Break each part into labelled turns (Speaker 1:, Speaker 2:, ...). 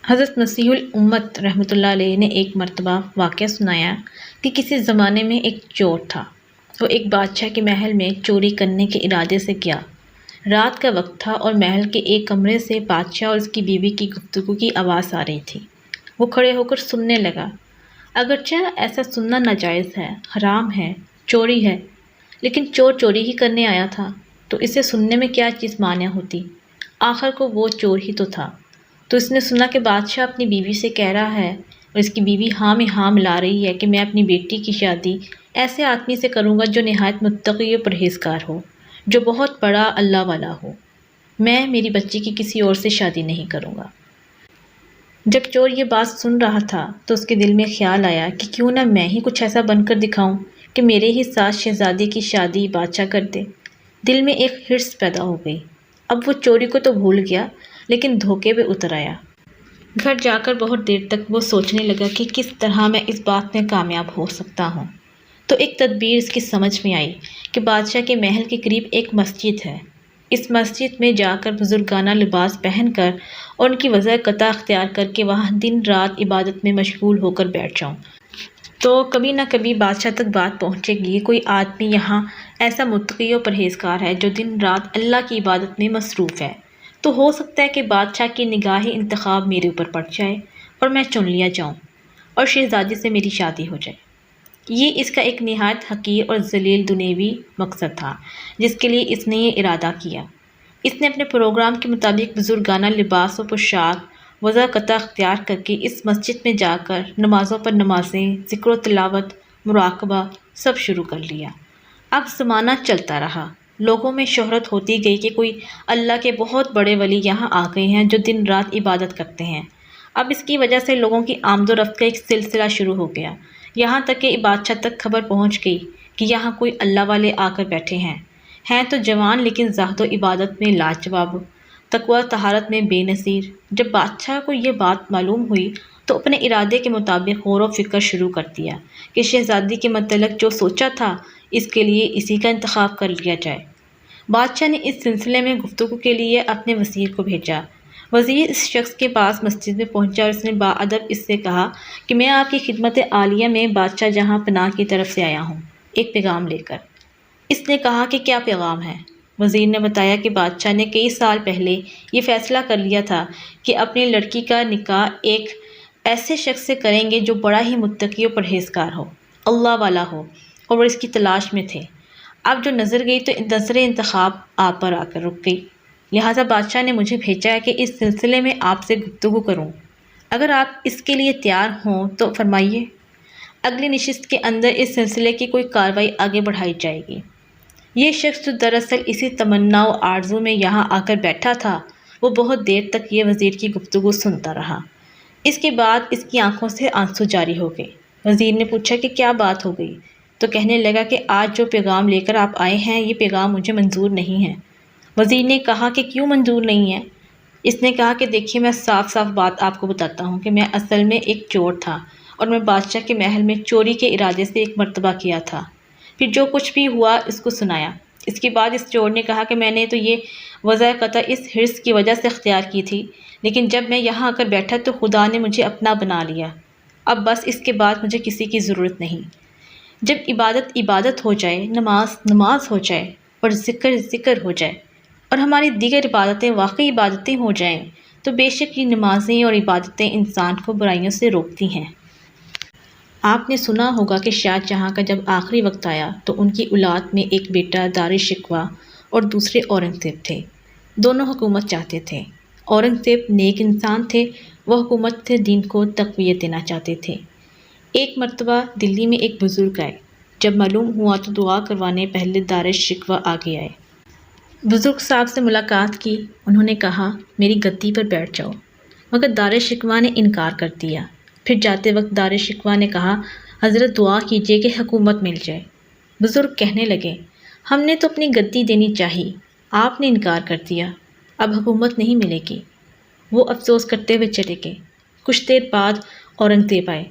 Speaker 1: حضرت مسیح الامت رحمۃ اللہ علیہ نے ایک مرتبہ واقعہ سنایا کہ کسی زمانے میں ایک چور تھا۔ وہ ایک بادشاہ کے محل میں چوری کرنے کے ارادے سے گیا۔ رات کا وقت تھا اور محل کے ایک کمرے سے بادشاہ اور اس کی بیوی کی گفتگو کی آواز آ رہی تھی۔ وہ کھڑے ہو کر سننے لگا۔ اگرچہ ایسا سننا ناجائز ہے، حرام ہے، چوری ہے، لیکن چور چوری ہی کرنے آیا تھا تو اسے سننے میں کیا چیز مانع ہوتی؟ آخر کو وہ چور ہی تو تھا۔ تو اس نے سنا کہ بادشاہ اپنی بیوی سے کہہ رہا ہے اور اس کی بیوی ہاں میں ہاں ملا رہی ہے کہ میں اپنی بیٹی کی شادی ایسے آدمی سے کروں گا جو نہایت متقی و پرہیزگار ہو، جو بہت بڑا اللہ والا ہو۔ میں میری بچی کی کسی اور سے شادی نہیں کروں گا۔ جب چور یہ بات سن رہا تھا تو اس کے دل میں خیال آیا کہ کیوں نہ میں ہی کچھ ایسا بن کر دکھاؤں کہ میرے ہی ساتھ شہزادی کی شادی بادشاہ کر دے۔ دل میں ایک حرص پیدا ہو گئی۔ اب وہ چوری کو تو بھول گیا لیکن دھوکے پہ اتر آیا۔ گھر جا کر بہت دیر تک وہ سوچنے لگا کہ کس طرح میں اس بات میں کامیاب ہو سکتا ہوں۔ تو ایک تدبیر اس کی سمجھ میں آئی کہ بادشاہ کے محل کے قریب ایک مسجد ہے۔ اس مسجد میں جا کر بزرگانہ لباس پہن کر اور ان کی وضع قطع اختیار کر کے وہاں دن رات عبادت میں مشغول ہو کر بیٹھ جاؤں تو کبھی نہ کبھی بادشاہ تک بات پہنچے گی۔ کوئی آدمی یہاں ایسا متقی و پرہیزگار ہے جو دن رات اللہ کی عبادت میں مصروف ہے، تو ہو سکتا ہے کہ بادشاہ کی نگاہی انتخاب میرے اوپر پڑ جائے اور میں چن لیا جاؤں اور شہزادی سے میری شادی ہو جائے۔ یہ اس کا ایک نہایت حقیر اور ذلیل دنیوی مقصد تھا جس کے لیے اس نے یہ ارادہ کیا۔ اس نے اپنے پروگرام کے مطابق بزرگانہ لباس و پوشاک وضع قطع اختیار کر کے اس مسجد میں جا کر نمازوں پر نمازیں، ذکر و تلاوت، مراقبہ سب شروع کر لیا۔ اب زمانہ چلتا رہا، لوگوں میں شہرت ہوتی گئی کہ کوئی اللہ کے بہت بڑے ولی یہاں آ گئے ہیں جو دن رات عبادت کرتے ہیں۔ اب اس کی وجہ سے لوگوں کی آمد و رفت کا ایک سلسلہ شروع ہو گیا، یہاں تک کہ بادشاہ تک خبر پہنچ گئی کہ یہاں کوئی اللہ والے آ کر بیٹھے ہیں تو جوان لیکن زہد و عبادت میں لاجواب، تقویٰ طہارت میں بے نظیر۔ جب بادشاہ کو یہ بات معلوم ہوئی تو اپنے ارادے کے مطابق غور و فکر شروع کر دیا کہ شہزادی کے متعلق جو سوچا تھا اس کے لیے اسی کا انتخاب کر لیا جائے۔ بادشاہ نے اس سلسلے میں گفتگو کے لیے اپنے وزیر کو بھیجا۔ وزیر اس شخص کے پاس مسجد میں پہنچا اور اس نے باادب اس سے کہا کہ میں آپ کی خدمت عالیہ میں بادشاہ جہاں پناہ کی طرف سے آیا ہوں ایک پیغام لے کر۔ اس نے کہا کہ کیا پیغام ہے؟ وزیر نے بتایا کہ بادشاہ نے کئی سال پہلے یہ فیصلہ کر لیا تھا کہ اپنی لڑکی کا نکاح ایک ایسے شخص سے کریں گے جو بڑا ہی متقی و پرہیزگار ہو، اللہ والا ہو، اور وہ اس کی تلاش میں تھے۔ اب جو نظر گئی تو نظر انتخاب آپ پر آ کر رک گئی، لہٰذا بادشاہ نے مجھے بھیجا ہے کہ اس سلسلے میں آپ سے گفتگو کروں۔ اگر آپ اس کے لیے تیار ہوں تو فرمائیے، اگلی نشست کے اندر اس سلسلے کی کوئی کارروائی آگے بڑھائی جائے گی۔ یہ شخص جو دراصل اسی تمنا و آرزو میں یہاں آ کر بیٹھا تھا وہ بہت دیر تک یہ وزیر کی گفتگو سنتا رہا۔ اس کے بعد اس کی آنکھوں سے آنسو جاری ہو گئے۔ وزیر نے پوچھا کہ کیا بات ہو گئی؟ تو کہنے لگا کہ آج جو پیغام لے کر آپ آئے ہیں یہ پیغام مجھے منظور نہیں ہے۔ وزیر نے کہا کہ کیوں منظور نہیں ہے؟ اس نے کہا کہ دیکھیے میں صاف صاف بات آپ کو بتاتا ہوں کہ میں اصل میں ایک چور تھا اور میں بادشاہ کے محل میں چوری کے ارادے سے ایک مرتبہ کیا تھا۔ پھر جو کچھ بھی ہوا اس کو سنایا۔ اس کے بعد اس چور نے کہا کہ میں نے تو یہ وضع قطع اس حرص کی وجہ سے اختیار کی تھی، لیکن جب میں یہاں آ کر بیٹھا تو خدا نے مجھے اپنا بنا لیا۔ اب بس اس کے بعد مجھے کسی کی ضرورت نہیں۔ جب عبادت عبادت ہو جائے، نماز نماز ہو جائے اور ذکر ذکر ہو جائے اور ہماری دیگر عبادتیں واقعی عبادتیں ہو جائیں تو بے شک یہ نمازیں اور عبادتیں انسان کو برائیوں سے روکتی ہیں۔ آپ نے سنا ہوگا کہ شاہ جہاں کا جب آخری وقت آیا تو ان کی اولاد میں ایک بیٹا دار شکوہ اور دوسرے اورنگزیب تھے۔ دونوں حکومت چاہتے تھے۔ اورنگزیب نیک انسان تھے، وہ حکومت سے دین کو تقویت دینا چاہتے تھے۔ ایک مرتبہ دلی میں ایک بزرگ آئے۔ جب معلوم ہوا تو دعا کروانے پہلے دار شکوہ آگے آئے۔ بزرگ صاحب سے ملاقات کی، انہوں نے کہا میری گدی پر بیٹھ جاؤ، مگر دار شکوہ نے انکار کر دیا۔ پھر جاتے وقت دار شکوہ نے کہا حضرت دعا کیجیے کہ حکومت مل جائے۔ بزرگ کہنے لگے ہم نے تو اپنی گدی دینی چاہی، آپ نے انکار کر دیا، اب حکومت نہیں ملے گی۔ وہ افسوس کرتے ہوئے چلے گئے۔ کچھ دیر بعد اورنگزیب آئے۔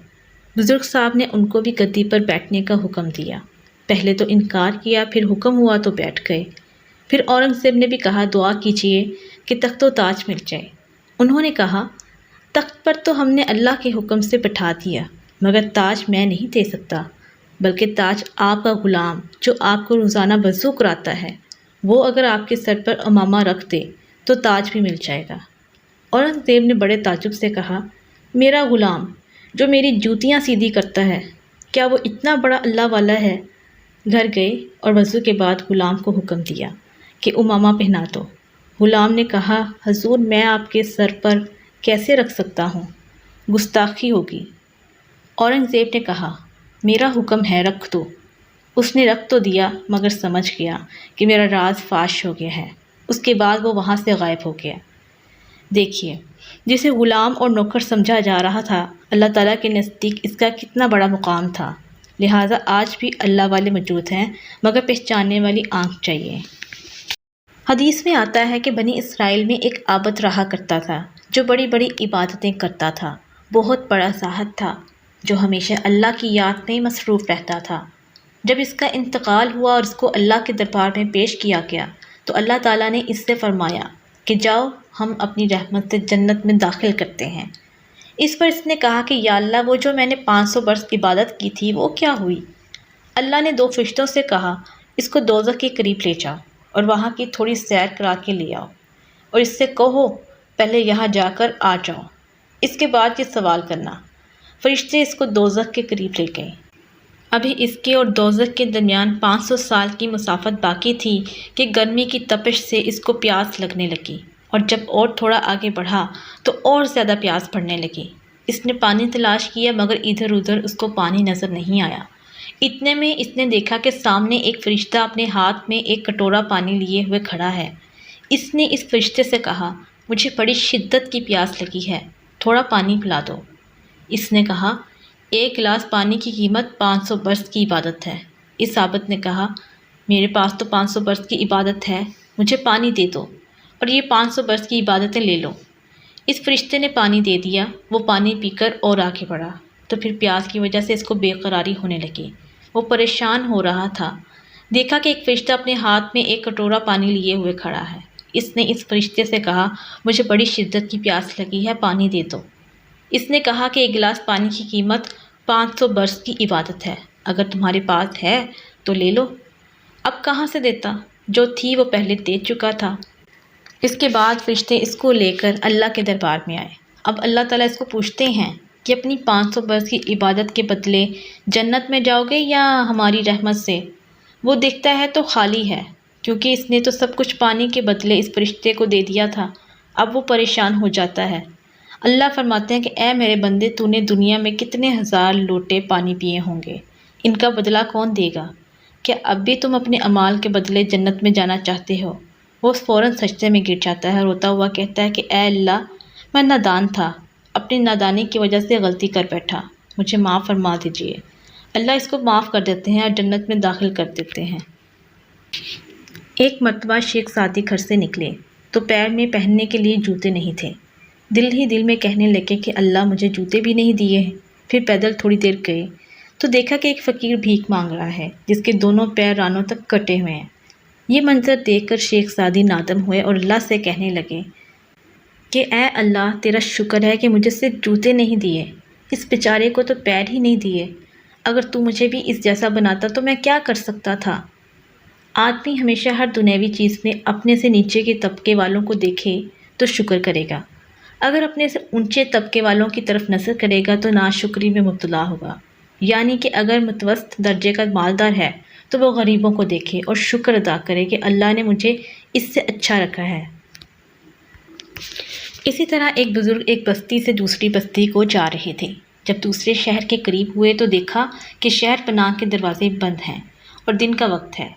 Speaker 1: بزرگ صاحب نے ان کو بھی گدی پر بیٹھنے کا حکم دیا۔ پہلے تو انکار کیا، پھر حکم ہوا تو بیٹھ گئے۔ پھر اورنگزیب نے بھی کہا دعا کیجیے کہ تخت و تاج مل جائے۔ انہوں نے کہا تخت پر تو ہم نے اللہ کے حکم سے بٹھا دیا، مگر تاج میں نہیں دے سکتا، بلکہ تاج آپ کا غلام جو آپ کو روزانہ وضو کراتا ہے، وہ اگر آپ کے سر پر امامہ رکھ دے تو تاج بھی مل جائے گا۔ اورنگزیب نے بڑے تعجب سے کہا، میرا غلام جو میری جوتیاں سیدھی کرتا ہے، کیا وہ اتنا بڑا اللہ والا ہے؟ گھر گئے اور وضو کے بعد غلام کو حکم دیا کہ امامہ پہنا دو۔ غلام نے کہا، حضور میں آپ کے سر پر کیسے رکھ سکتا ہوں؟ گستاخی ہوگی۔ اورنگزیب نے کہا، میرا حکم ہے رکھ دو۔ اس نے رکھ تو دیا مگر سمجھ گیا کہ میرا راز فاش ہو گیا ہے۔ اس کے بعد وہ وہاں سے غائب ہو گیا۔ دیکھیے، جسے غلام اور نوکر سمجھا جا رہا تھا، اللہ تعالیٰ کے نزدیک اس کا کتنا بڑا مقام تھا۔ لہٰذا آج بھی اللہ والے موجود ہیں، مگر پہچاننے والی آنکھ چاہیے۔ حدیث میں آتا ہے کہ بنی اسرائیل میں ایک عابد رہا کرتا تھا جو بڑی بڑی عبادتیں کرتا تھا، بہت بڑا زاہد تھا جو ہمیشہ اللہ کی یاد میں مصروف رہتا تھا۔ جب اس کا انتقال ہوا اور اس کو اللہ کے دربار میں پیش کیا گیا تو اللہ تعالیٰ نے اس سے فرمایا کہ جاؤ، ہم اپنی رحمت سے جنت میں داخل کرتے ہیں۔ اس پر اس نے کہا کہ یا اللہ، وہ جو میں نے 500 برس عبادت کی تھی وہ کیا ہوئی؟ اللہ نے 2 فرشتوں سے کہا، اس کو دوزخ کے قریب لے جاؤ اور وہاں کی تھوڑی سیر کرا کے لے آؤ، اور اس سے کہو پہلے یہاں جا کر آ جاؤ، اس کے بعد یہ سوال کرنا۔ فرشتے اس کو دوزخ کے قریب لے گئے۔ ابھی اس کے اور دوزخ کے درمیان 500 سال کی مسافت باقی تھی کہ گرمی کی تپش سے اس کو پیاس لگنے لگی، اور جب اور تھوڑا آگے بڑھا تو اور زیادہ پیاس بڑھنے لگی۔ اس نے پانی تلاش کیا مگر ادھر ادھر اس کو پانی نظر نہیں آیا۔ اتنے میں اس نے دیکھا کہ سامنے ایک فرشتہ اپنے ہاتھ میں ایک کٹورا پانی لیے ہوئے کھڑا ہے۔ اس نے اس فرشتے سے کہا، مجھے بڑی شدت کی پیاس لگی ہے، تھوڑا پانی پلا دو۔ اس نے کہا، 1 گلاس پانی کی قیمت 500 برس کی عبادت ہے۔ اس عابد نے کہا، میرے پاس تو 500 برس کی عبادت ہے، مجھے پانی دے دو اور یہ 500 برس کی عبادتیں لے لو۔ اس فرشتے نے پانی دے دیا۔ وہ پانی پی کر اور آگے بڑھا تو پھر پیاس کی وجہ سے اس کو بے قراری ہونے لگی۔ وہ پریشان ہو رہا تھا۔ دیکھا کہ ایک فرشتہ اپنے ہاتھ میں ایک کٹورا پانی لیے ہوئے کھڑا ہے۔ اس نے اس فرشتے سے کہا، مجھے بڑی شدت کی پیاس لگی ہے، پانی دے دو۔ اس نے کہا کہ 1 گلاس پانی کی قیمت 500 برس کی عبادت ہے، اگر تمہارے پاس ہے تو لے لو۔ اب کہاں سے دیتا؟ جو تھی وہ پہلے دے چکا تھا۔ اس کے بعد فرشتے اس کو لے کر اللہ کے دربار میں آئے۔ اب اللہ تعالیٰ اس کو پوچھتے ہیں کہ اپنی 500 برس کی عبادت کے بدلے جنت میں جاؤ گے یا ہماری رحمت سے؟ وہ دیکھتا ہے تو خالی ہے، کیونکہ اس نے تو سب کچھ پانی کے بدلے اس فرشتے کو دے دیا تھا۔ اب وہ پریشان ہو جاتا ہے۔ اللہ فرماتے ہیں کہ اے میرے بندے، تو نے دنیا میں کتنے ہزار لوٹے پانی پیے ہوں گے، ان کا بدلہ کون دے گا؟ کیا اب بھی تم اپنے اعمال کے بدلے جنت میں جانا چاہتے ہو؟ وہ فوراً سجدے میں گر جاتا ہے، روتا ہوا کہتا ہے کہ اے اللہ، میں نادان تھا، اپنی نادانی کی وجہ سے غلطی کر بیٹھا، مجھے معاف فرما دیجیے۔ اللہ اس کو معاف کر دیتے ہیں اور جنت میں داخل کر دیتے ہیں۔ ایک مرتبہ شیخ سعدی گھر سے نکلے تو پیر میں پہننے کے لیے جوتے نہیں تھے۔ دل ہی دل میں کہنے لگے کہ اللہ مجھے جوتے بھی نہیں دیے ہیں۔ پھر پیدل تھوڑی دیر گئے تو دیکھا کہ ایک فقیر بھیک مانگ رہا ہے جس کے دونوں پیر رانوں تک کٹے ہوئے ہیں۔ یہ منظر دیکھ کر شیخ سعدی نادم ہوئے اور اللہ سے کہنے لگے کہ اے اللہ، تیرا شکر ہے کہ مجھے صرف جوتے نہیں دیے، اس بیچارے کو تو پیر ہی نہیں دیے۔ اگر تو مجھے بھی اس جیسا بناتا تو میں کیا کر سکتا تھا؟ آدمی ہمیشہ ہر دنیاوی چیز میں اپنے سے نیچے کے طبقے والوں کو دیکھے تو شکر کرے گا، اگر اپنے سے اونچے طبقے والوں کی طرف نظر کرے گا تو ناشکری میں مبتلا ہوگا۔ یعنی کہ اگر متوسط درجے کا مالدار ہے تو وہ غریبوں کو دیکھے اور شکر ادا کرے کہ اللہ نے مجھے اس سے اچھا رکھا ہے۔ اسی طرح ایک بزرگ ایک بستی سے دوسری بستی کو جا رہے تھے۔ جب دوسرے شہر کے قریب ہوئے تو دیکھا کہ شہر پناہ کے دروازے بند ہیں اور دن کا وقت ہے۔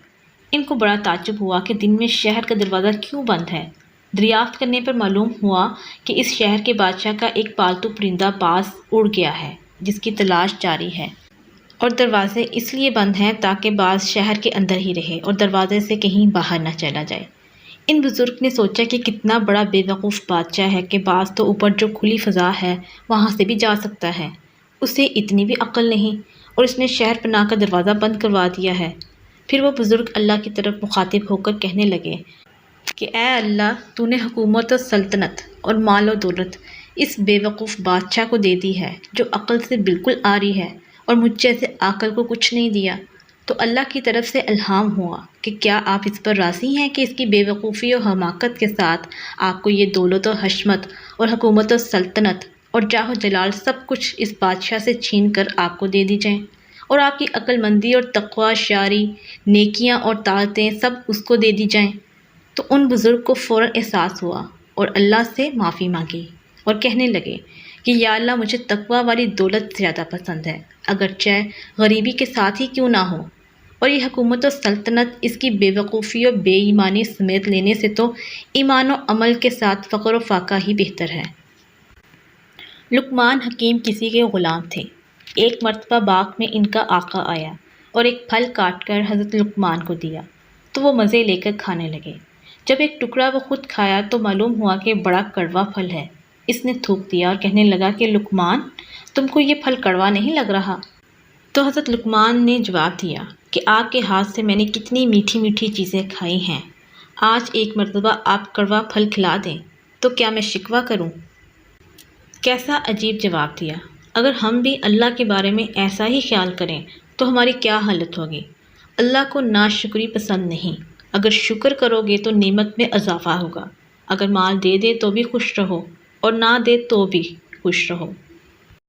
Speaker 1: ان کو بڑا تعجب ہوا کہ دن میں شہر کا دروازہ کیوں بند ہے۔ دریافت کرنے پر معلوم ہوا کہ اس شہر کے بادشاہ کا ایک پالتو پرندہ باز اڑ گیا ہے جس کی تلاش جاری ہے، اور دروازے اس لیے بند ہیں تاکہ باز شہر کے اندر ہی رہے اور دروازے سے کہیں باہر نہ چلا جائے۔ ان بزرگ نے سوچا کہ کتنا بڑا بے وقوف بادشاہ ہے کہ باز تو اوپر جو کھلی فضا ہے وہاں سے بھی جا سکتا ہے، اسے اتنی بھی عقل نہیں اور اس نے شہر پناہ کا دروازہ بند کروا دیا ہے۔ پھر وہ بزرگ اللہ کی طرف مخاطب ہو کر کہنے لگے کہ اے اللہ، تو نے حکومت و سلطنت اور مال و دولت اس بے وقوف بادشاہ کو دے دی ہے جو عقل سے بالکل آری ہے اور مجھ جیسے عاقل کو کچھ نہیں دیا۔ تو اللہ کی طرف سے الہام ہوا کہ کیا آپ اس پر راضی ہیں کہ اس کی بے وقوفی اور حماقت کے ساتھ آپ کو یہ دولت و حشمت اور حکومت و سلطنت اور جاہ و جلال سب کچھ اس بادشاہ سے چھین کر آپ کو دے دی جائیں، اور آپ کی عقل مندی اور تقوی، شعری، نیکیاں اور طاعتیں سب اس کو دے دی جائیں؟ تو ان بزرگ کو فوراً احساس ہوا اور اللہ سے معافی مانگی اور کہنے لگے کہ یا اللہ، مجھے تقوی والی دولت زیادہ پسند ہے، اگرچہ غریبی کے ساتھ ہی کیوں نہ ہو، اور یہ حکومت و سلطنت اس کی بے وقوفی اور بے ایمانی سمیت لینے سے تو ایمان و عمل کے ساتھ فقر و فاقہ ہی بہتر ہے۔ لقمان حکیم کسی کے غلام تھے۔ ایک مرتبہ باغ میں ان کا آقا آیا اور ایک پھل کاٹ کر حضرت لقمان کو دیا تو وہ مزے لے کر کھانے لگے۔ جب ایک ٹکڑا وہ خود کھایا تو معلوم ہوا کہ بڑا کڑوا پھل ہے۔ اس نے تھوک دیا اور کہنے لگا کہ لقمان، تم کو یہ پھل کڑوا نہیں لگ رہا؟ تو حضرت لقمان نے جواب دیا کہ آپ کے ہاتھ سے میں نے کتنی میٹھی میٹھی چیزیں کھائی ہیں، آج ایک مرتبہ آپ کڑوا پھل کھلا دیں تو کیا میں شکوہ کروں؟ کیسا عجیب جواب دیا! اگر ہم بھی اللہ کے بارے میں ایسا ہی خیال کریں تو ہماری کیا حالت ہوگی؟ اللہ کو ناشکری پسند نہیں، اگر شکر کرو گے تو نعمت میں اضافہ ہوگا، اگر مال دے دے تو بھی خوش رہو اور نہ دے تو بھی خوش رہو۔